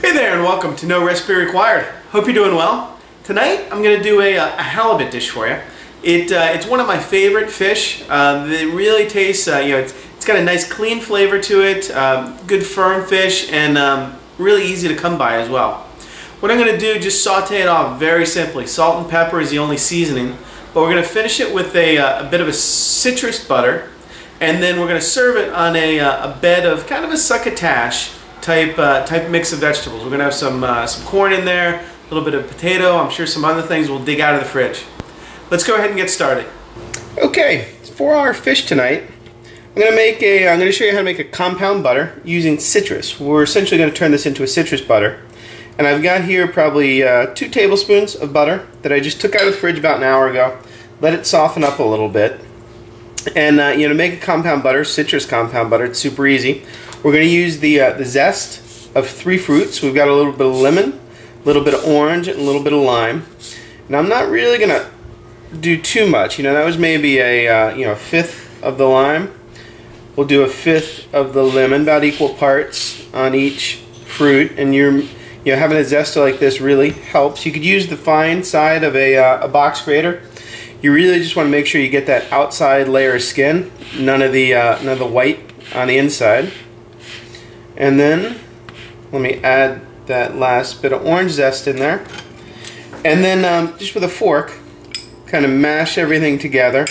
Hey there and welcome to No Recipe Required. Hope you're doing well. Tonight I'm going to do a halibut dish for you. It's one of my favorite fish. It really tastes, it's got a nice clean flavor to it, good firm fish, and really easy to come by as well. What I'm going to do, just saute it off very simply. Salt and pepper is the only seasoning, but we're going to finish it with a bit of a citrus butter, and then we're going to serve it on a bed of kind of a succotash type mix of vegetables. We're going to have some corn in there, a little bit of potato, I'm sure some other things we'll dig out of the fridge. Let's go ahead and get started. Okay, for our fish tonight, I'm going to show you how to make a compound butter using citrus. We're essentially going to turn this into a citrus butter. And I've got here probably 2 tablespoons of butter that I just took out of the fridge about an hour ago. Let it soften up a little bit. And to make a compound butter, citrus compound butter, it's super easy. We're going to use the zest of 3 fruits. We've got a little bit of lemon, a little bit of orange, and a little bit of lime. And I'm not really going to do too much. That was maybe a fifth of the lime. We'll do a fifth of the lemon, about equal parts on each fruit. And having a zester like this really helps. You could use the fine side of a box grater. You really just want to make sure you get that outside layer of skin, none of the white on the inside. And then let me add that last bit of orange zest in there. And then just with a fork, kind of mash everything together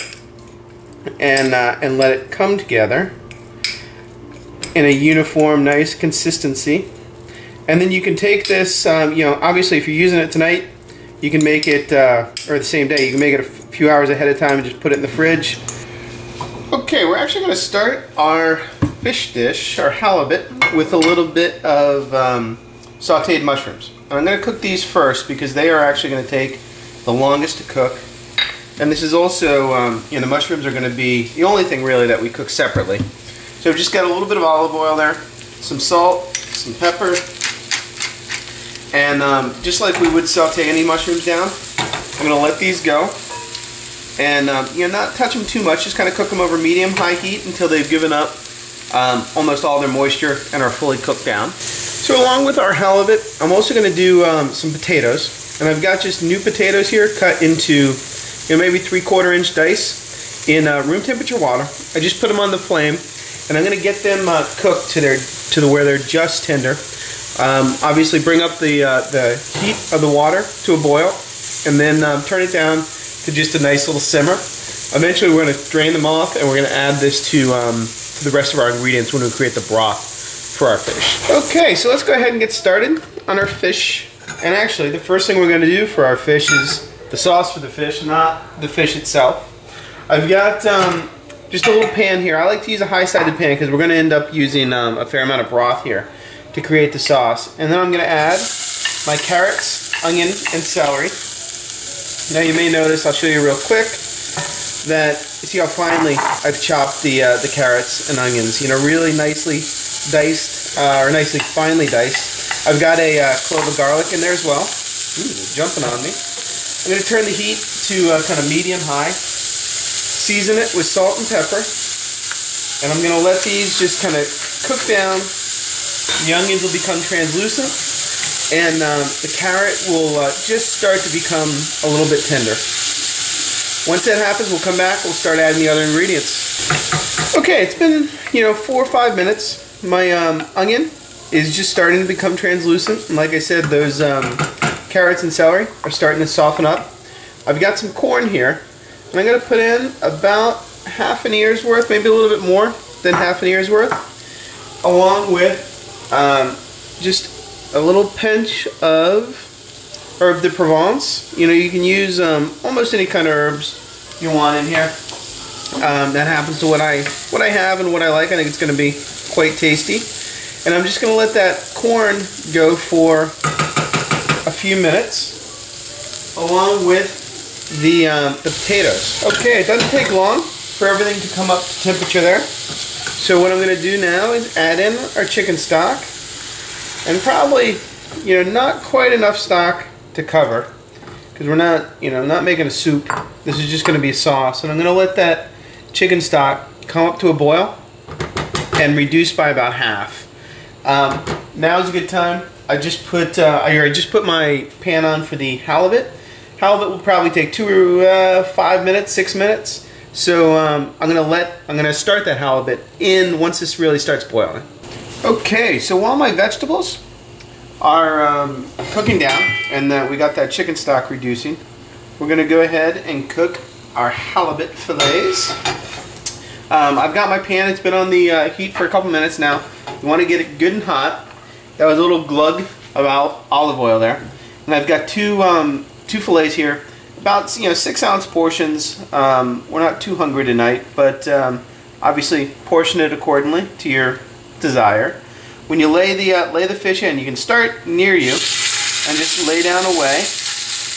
and let it come together in a uniform, nice consistency. And then you can take this, obviously if you're using it tonight, you can make it, or the same day, you can make it a few hours ahead of time and just put it in the fridge. Okay, we're actually going to start our fish dish, our halibut, with a little bit of sauteed mushrooms. And I'm going to cook these first because they are actually going to take the longest to cook. And this is also, the mushrooms are going to be the only thing really that we cook separately. So we've just got a little bit of olive oil there, some salt, some pepper, and just like we would saute any mushrooms down, I'm going to let these go. And not touch them too much, just kind of cook them over medium-high heat until they've given up almost all their moisture and are fully cooked down. So along with our halibut, I'm also going to do some potatoes. And I've got just new potatoes here cut into maybe 3/4 inch dice in room temperature water. I just put them on the flame, and I'm going to get them cooked to where they're just tender. Obviously bring up the heat of the water to a boil, and then turn it down to just a nice little simmer. Eventually we're going to drain them off, and we're going to add this to the rest of our ingredients when we create the broth for our fish. Okay, so let's go ahead and get started on our fish. And actually, the first thing we're going to do for our fish is the sauce for the fish, not the fish itself. I've got just a little pan here. I like to use a high-sided pan because we're going to end up using a fair amount of broth here to create the sauce. And then I'm going to add my carrots, onion, and celery. Now you may notice, I'll show you real quick, that you see how finely I've chopped the carrots and onions. Really nicely diced, or nicely finely diced. I've got a clove of garlic in there as well. Ooh, jumping on me. I'm going to turn the heat to kind of medium-high. Season it with salt and pepper. And I'm going to let these just kind of cook down. The onions will become translucent. And the carrot will just start to become a little bit tender. Once that happens, we'll come back, we'll start adding the other ingredients. Okay, it's been 4 or 5 minutes. My onion is just starting to become translucent. And like I said, those carrots and celery are starting to soften up. I've got some corn here, and I'm going to put in about half an ear's worth, maybe a little bit more than half an ear's worth, along with just a little pinch of herb de Provence. You can use almost any kind of herbs you want in here. That happens to what I have and what I like. I think it's going to be quite tasty. And I'm just going to let that corn go for a few minutes, along with the potatoes. Okay, it doesn't take long for everything to come up to temperature there. So what I'm going to do now is add in our chicken stock, and probably not quite enough stock to cover, because we're not making a soup. This is just going to be a sauce, and I'm going to let that chicken stock come up to a boil and reduce by about half. Now's a good time. I just put my pan on for the halibut. Halibut will probably take 5 minutes, 6 minutes. So I'm gonna start that halibut in once this really starts boiling. Okay, so while my vegetables are cooking down and we got that chicken stock reducing, we're gonna go ahead and cook our halibut fillets. I've got my pan. It's been on the heat for a couple minutes now. You want to get it good and hot. That was a little glug of olive oil there, and I've got two fillets here, about 6-ounce portions. We're not too hungry tonight, but obviously portion it accordingly to your desire. When you lay the fish in, you can start near you and just lay down away.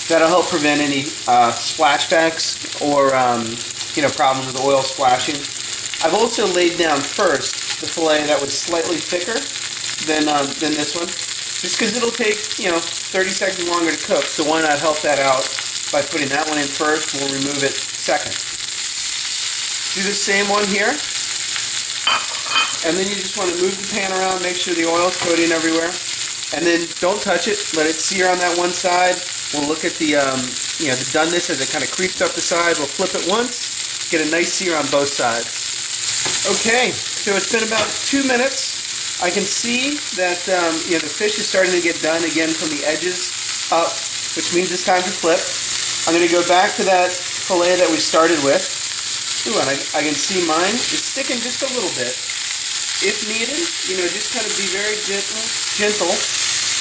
That'll help prevent any splashbacks or problems with oil splashing. I've also laid down first the fillet that was slightly thicker than this one, just because it'll take 30 seconds longer to cook. So why not help that out by putting that one in first? We'll remove it second. Do the same one here, and then you just want to move the pan around, make sure the oil's coating everywhere, and then don't touch it. Let it sear on that one side. We'll look at the the doneness as it kind of creeps up the side. We'll flip it once, get a nice sear on both sides. Okay, so it's been about 2 minutes. I can see that the fish is starting to get done again from the edges up, which means it's time to flip. I'm going to go back to that fillet that we started with. Ooh, and I can see mine is sticking just a little bit. If needed, just kind of be very gentle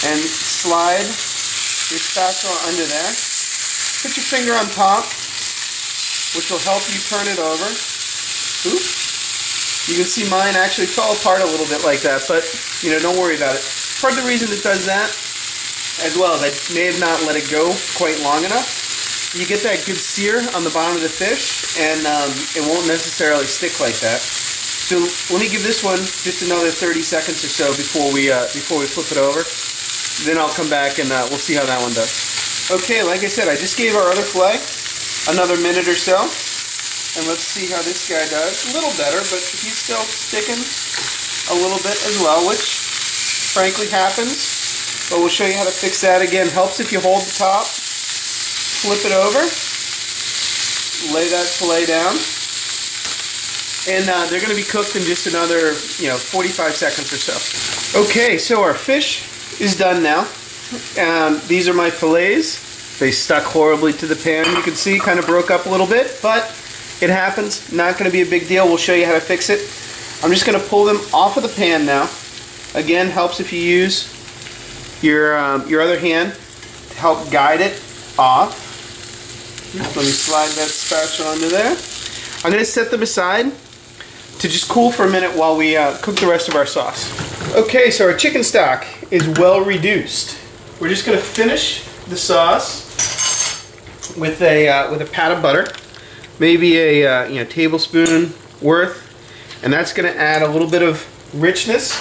and slide your spatula under there. Put your finger on top, which will help you turn it over. Oop. You can see mine actually fell apart a little bit like that, but don't worry about it. Part of the reason it does that, as well as I may have not let it go quite long enough, you get that good sear on the bottom of the fish, and it won't necessarily stick like that. So let me give this one just another 30 seconds or so before we flip it over. Then I'll come back and we'll see how that one does. Okay, like I said, I just gave our other fillet another minute or so. And let's see how this guy does. A little better, but he's still sticking a little bit as well, which frankly happens. But we'll show you how to fix that again. Helps if you hold the top, flip it over, lay that fillet down, and they're going to be cooked in just another 45 seconds or so. Okay, so our fish is done now. These are my fillets. They stuck horribly to the pan. You can see kind of broke up a little bit, but it happens. Not going to be a big deal. We'll show you how to fix it. I'm just going to pull them off of the pan now. Again, helps if you use your other hand to help guide it off. Let me slide that spatula under there. I'm going to set them aside to just cool for a minute while we cook the rest of our sauce. Okay, so our chicken stock is well reduced. We're just going to finish the sauce with a pat of butter. Maybe a tablespoon worth, and that's going to add a little bit of richness.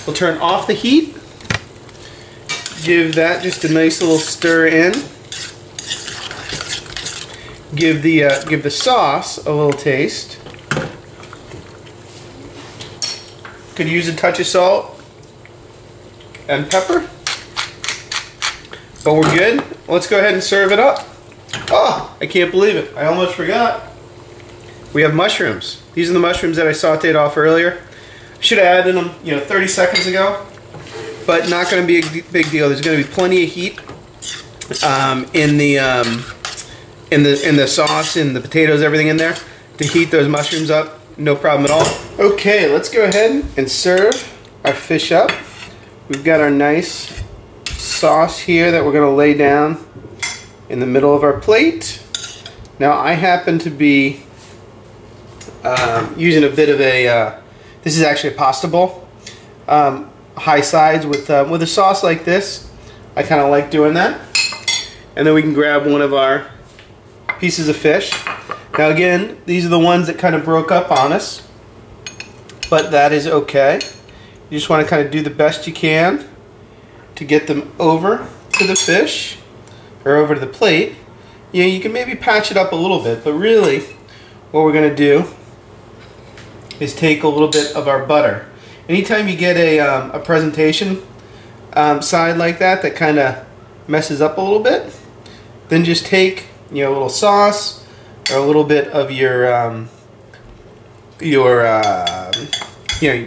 We'll turn off the heat, give that just a nice little stir in, give the sauce a little taste. Could use a touch of salt and pepper, but we're good. Let's go ahead and serve it up. Oh, I can't believe it. I almost forgot. We have mushrooms. These are the mushrooms that I sauteed off earlier. Should have added them, 30 seconds ago, but not going to be a big deal. There's going to be plenty of heat in the sauce, in the potatoes, everything in there to heat those mushrooms up. No problem at all. Okay, let's go ahead and serve our fish up. We've got our nice sauce here that we're going to lay down in the middle of our plate. Now I happen to be using a bit of a, this is actually a pasta bowl, high sides with a sauce like this. I kind of like doing that. And then we can grab one of our pieces of fish. Now again, these are the ones that kind of broke up on us, but that is okay. You just want to kind of do the best you can to get them over to the fish, or over to the plate. You can maybe patch it up a little bit, but really what we're going to do is take a little bit of our butter. anytime you get a presentation side like that that kind of messes up a little bit, then just take, you know, a little sauce or a little bit of your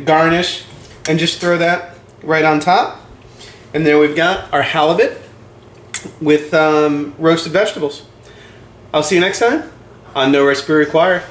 garnish, and just throw that right on top. And there we've got our halibut with roasted vegetables. I'll see you next time on No Recipe Required.